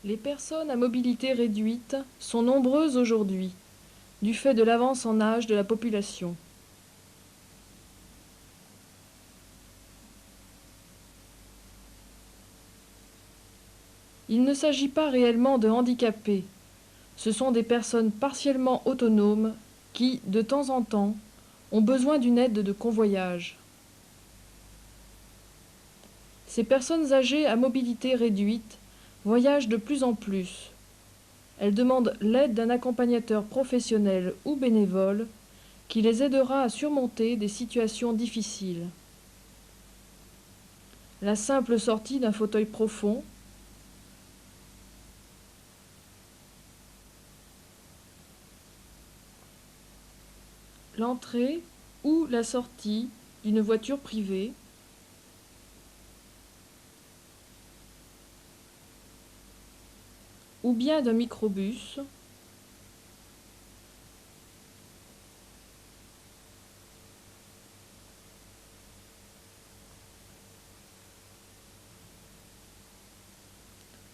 Les personnes à mobilité réduite sont nombreuses aujourd'hui, du fait de l'avance en âge de la population. Il ne s'agit pas réellement de handicapés, ce sont des personnes partiellement autonomes qui, de temps en temps, ont besoin d'une aide de convoyage. Ces personnes âgées à mobilité réduite voyagent de plus en plus. Elles demandent l'aide d'un accompagnateur professionnel ou bénévole qui les aidera à surmonter des situations difficiles. La simple sortie d'un fauteuil profond, l'entrée ou la sortie d'une voiture privée, ou bien d'un microbus,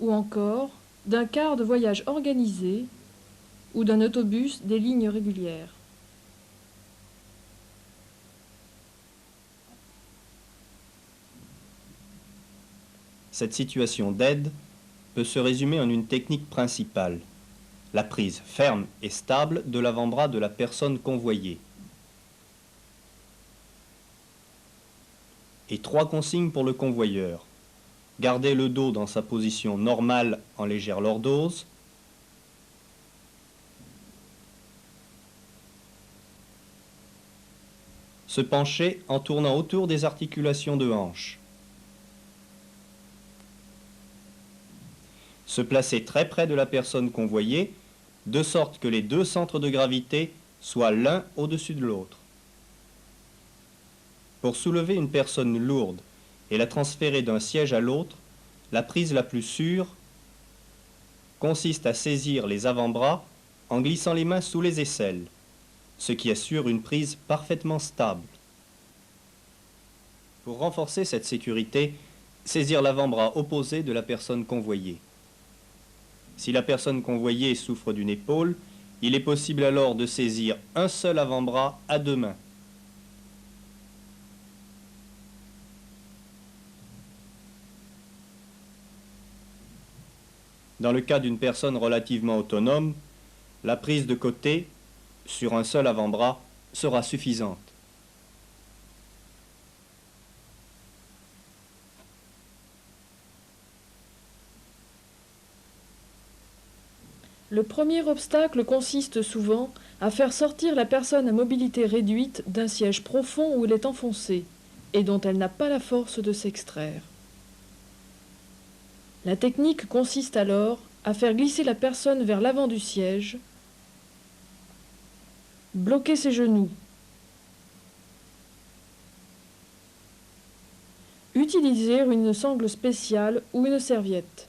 ou encore d'un car de voyage organisé ou d'un autobus des lignes régulières. Cette situation d'aide peut se résumer en une technique principale, la prise ferme et stable de l'avant-bras de la personne convoyée. Et 3 consignes pour le convoyeur. Garder le dos dans sa position normale en légère lordose. Se pencher en tournant autour des articulations de hanche. Se placer très près de la personne convoyée, de sorte que les 2 centres de gravité soient l'un au-dessus de l'autre. Pour soulever une personne lourde et la transférer d'un siège à l'autre, la prise la plus sûre consiste à saisir les avant-bras en glissant les mains sous les aisselles, ce qui assure une prise parfaitement stable. Pour renforcer cette sécurité, saisir l'avant-bras opposé de la personne convoyée. Si la personne convoyée souffre d'une épaule, il est possible alors de saisir un seul avant-bras à 2 mains. Dans le cas d'une personne relativement autonome, la prise de côté, sur un seul avant-bras, sera suffisante. Le premier obstacle consiste souvent à faire sortir la personne à mobilité réduite d'un siège profond où elle est enfoncée et dont elle n'a pas la force de s'extraire. La technique consiste alors à faire glisser la personne vers l'avant du siège, bloquer ses genoux, utiliser une sangle spéciale ou une serviette.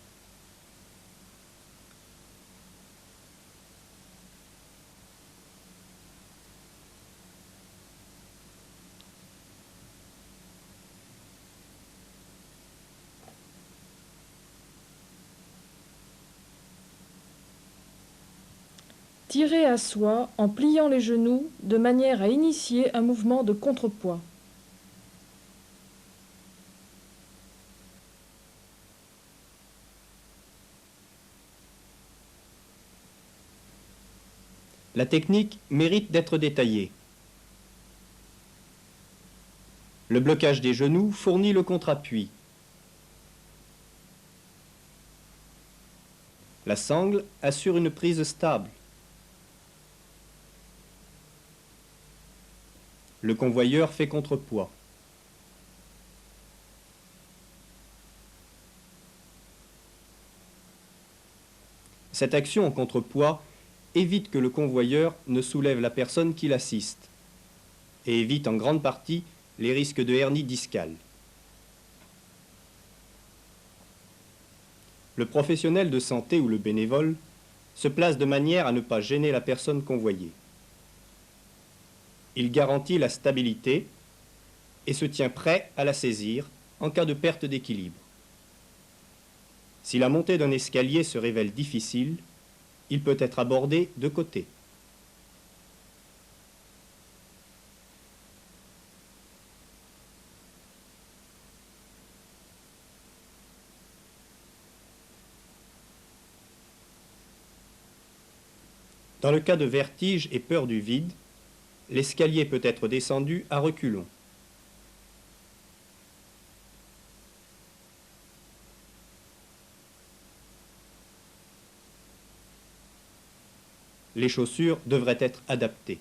Tirer à soi en pliant les genoux de manière à initier un mouvement de contrepoids. La technique mérite d'être détaillée. Le blocage des genoux fournit le contre-appui. La sangle assure une prise stable. Le convoyeur fait contrepoids. Cette action en contrepoids évite que le convoyeur ne soulève la personne qui l'assiste et évite en grande partie les risques de hernie discale. Le professionnel de santé ou le bénévole se place de manière à ne pas gêner la personne convoyée. Il garantit la stabilité et se tient prêt à la saisir en cas de perte d'équilibre. Si la montée d'un escalier se révèle difficile, il peut être abordé de côté. Dans le cas de vertige et peur du vide, l'escalier peut être descendu à reculons. Les chaussures devraient être adaptées.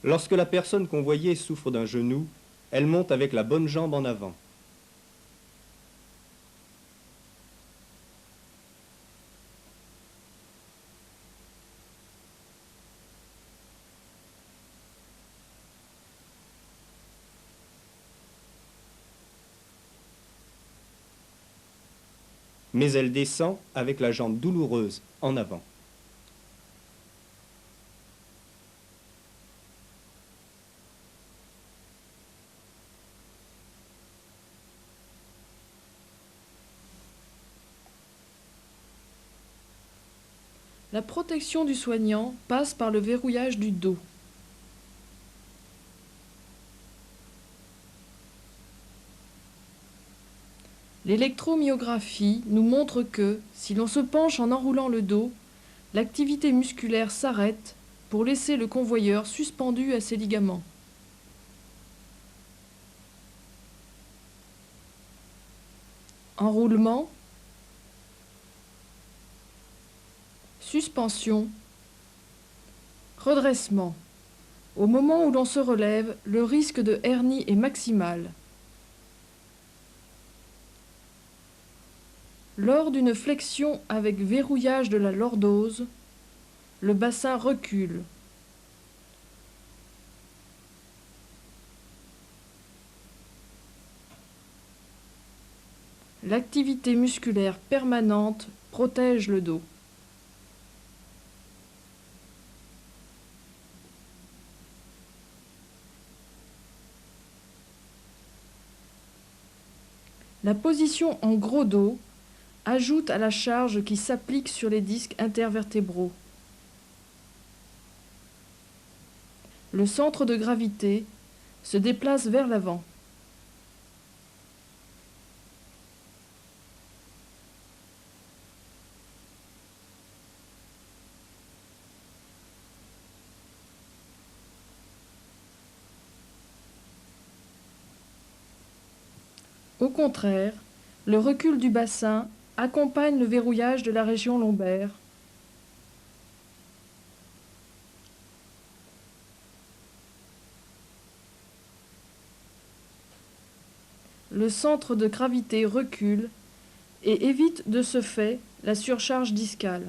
Lorsque la personne convoyée souffre d'un genou, elle monte avec la bonne jambe en avant. Mais elle descend avec la jambe douloureuse en avant. La protection du soignant passe par le verrouillage du dos. L'électromyographie nous montre que, si l'on se penche en enroulant le dos, l'activité musculaire s'arrête pour laisser le convoyeur suspendu à ses ligaments. Enroulement, suspension, redressement. Au moment où l'on se relève, le risque de hernie est maximal. Lors d'une flexion avec verrouillage de la lordose, le bassin recule. L'activité musculaire permanente protège le dos. La position en gros dos ajoute à la charge qui s'applique sur les disques intervertébraux. Le centre de gravité se déplace vers l'avant. Au contraire, le recul du bassin accompagne le verrouillage de la région lombaire. Le centre de gravité recule et évite de ce fait la surcharge discale.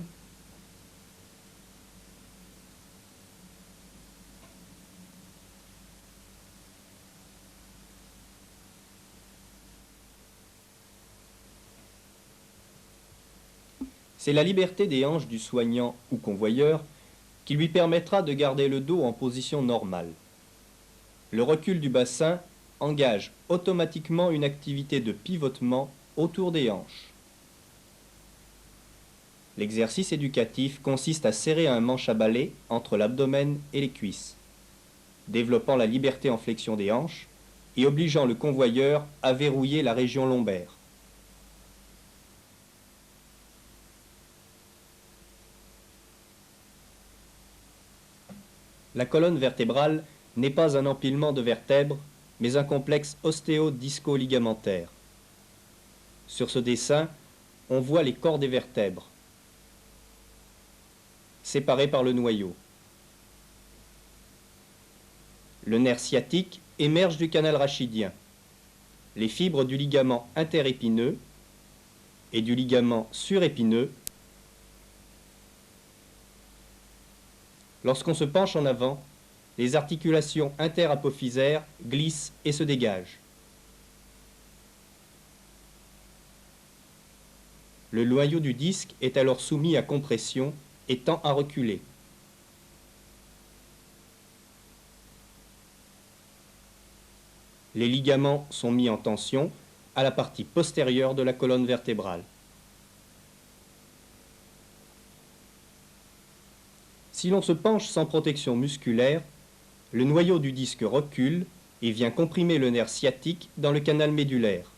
C'est la liberté des hanches du soignant ou convoyeur qui lui permettra de garder le dos en position normale. Le recul du bassin engage automatiquement une activité de pivotement autour des hanches. L'exercice éducatif consiste à serrer un manche à balai entre l'abdomen et les cuisses, développant la liberté en flexion des hanches et obligeant le convoyeur à verrouiller la région lombaire. La colonne vertébrale n'est pas un empilement de vertèbres, mais un complexe ostéo-disco-ligamentaire. Sur ce dessin, on voit les corps des vertèbres, séparés par le noyau. Le nerf sciatique émerge du canal rachidien. Les fibres du ligament interépineux et du ligament surépineux. Lorsqu'on se penche en avant, les articulations interapophysaires glissent et se dégagent. Le noyau du disque est alors soumis à compression et tend à reculer. Les ligaments sont mis en tension à la partie postérieure de la colonne vertébrale. Si l'on se penche sans protection musculaire, le noyau du disque recule et vient comprimer le nerf sciatique dans le canal médulaire.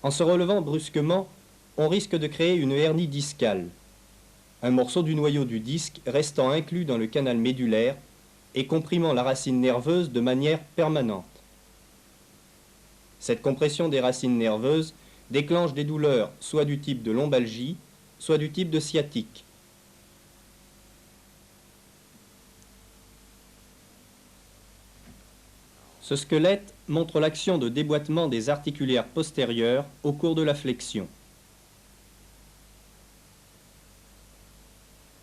En se relevant brusquement, on risque de créer une hernie discale, un morceau du noyau du disque restant inclus dans le canal médulaire et comprimant la racine nerveuse de manière permanente. Cette compression des racines nerveuses déclenche des douleurs soit du type de lombalgie, soit du type de sciatique. Ce squelette montre l'action de déboîtement des articulaires postérieurs au cours de la flexion.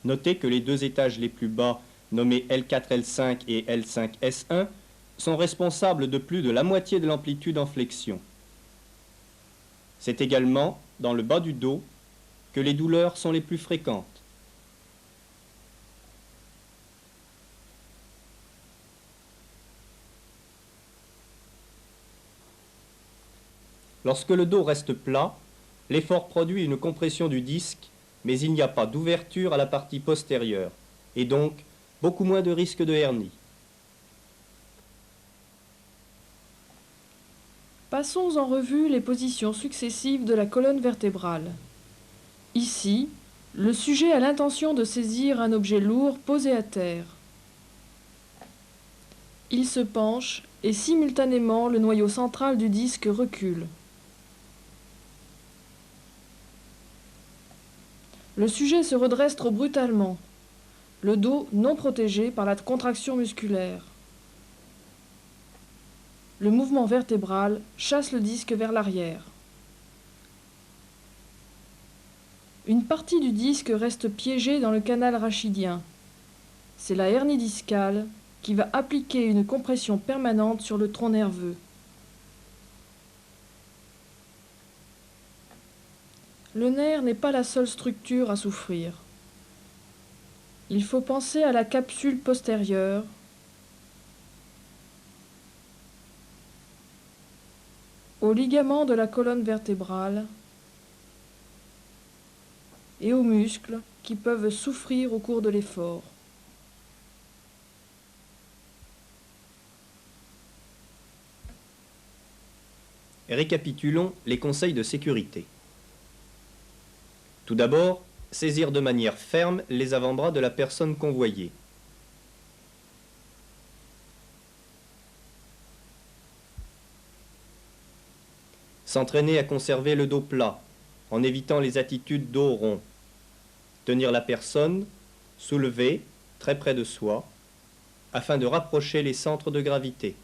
Notez que les deux étages les plus bas, nommés L4-L5 et L5-S1, sont responsables de plus de la moitié de l'amplitude en flexion. C'est également dans le bas du dos que les douleurs sont les plus fréquentes. Lorsque le dos reste plat, l'effort produit une compression du disque, mais il n'y a pas d'ouverture à la partie postérieure, et donc beaucoup moins de risque de hernie. Passons en revue les positions successives de la colonne vertébrale. Ici, le sujet a l'intention de saisir un objet lourd posé à terre. Il se penche et simultanément le noyau central du disque recule. Le sujet se redresse trop brutalement, le dos non protégé par la contraction musculaire. Le mouvement vertébral chasse le disque vers l'arrière. Une partie du disque reste piégée dans le canal rachidien. C'est la hernie discale qui va appliquer une compression permanente sur le tronc nerveux. Le nerf n'est pas la seule structure à souffrir. Il faut penser à la capsule postérieure, aux ligaments de la colonne vertébrale et aux muscles qui peuvent souffrir au cours de l'effort. Récapitulons les conseils de sécurité. Tout d'abord, saisir de manière ferme les avant-bras de la personne convoyée. S'entraîner à conserver le dos plat, en évitant les attitudes dos rond. Tenir la personne, soulevée, très près de soi, afin de rapprocher les centres de gravité.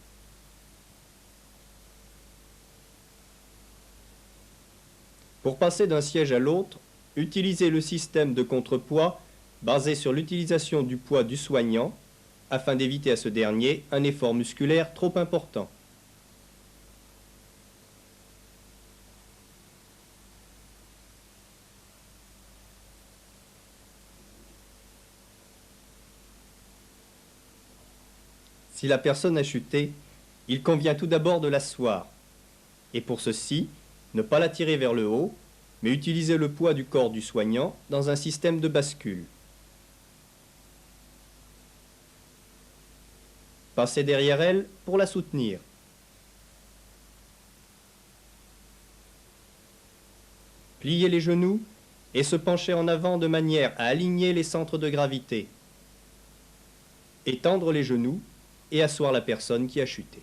Pour passer d'un siège à l'autre, utilisez le système de contrepoids basé sur l'utilisation du poids du soignant, afin d'éviter à ce dernier un effort musculaire trop important. Si la personne a chuté, il convient tout d'abord de l'asseoir, et pour ceci, ne pas la tirer vers le haut, mais utiliser le poids du corps du soignant dans un système de bascule. Passez derrière elle pour la soutenir. Pliez les genoux et se pencher en avant de manière à aligner les centres de gravité. Étendre les genoux et asseoir la personne qui a chuté.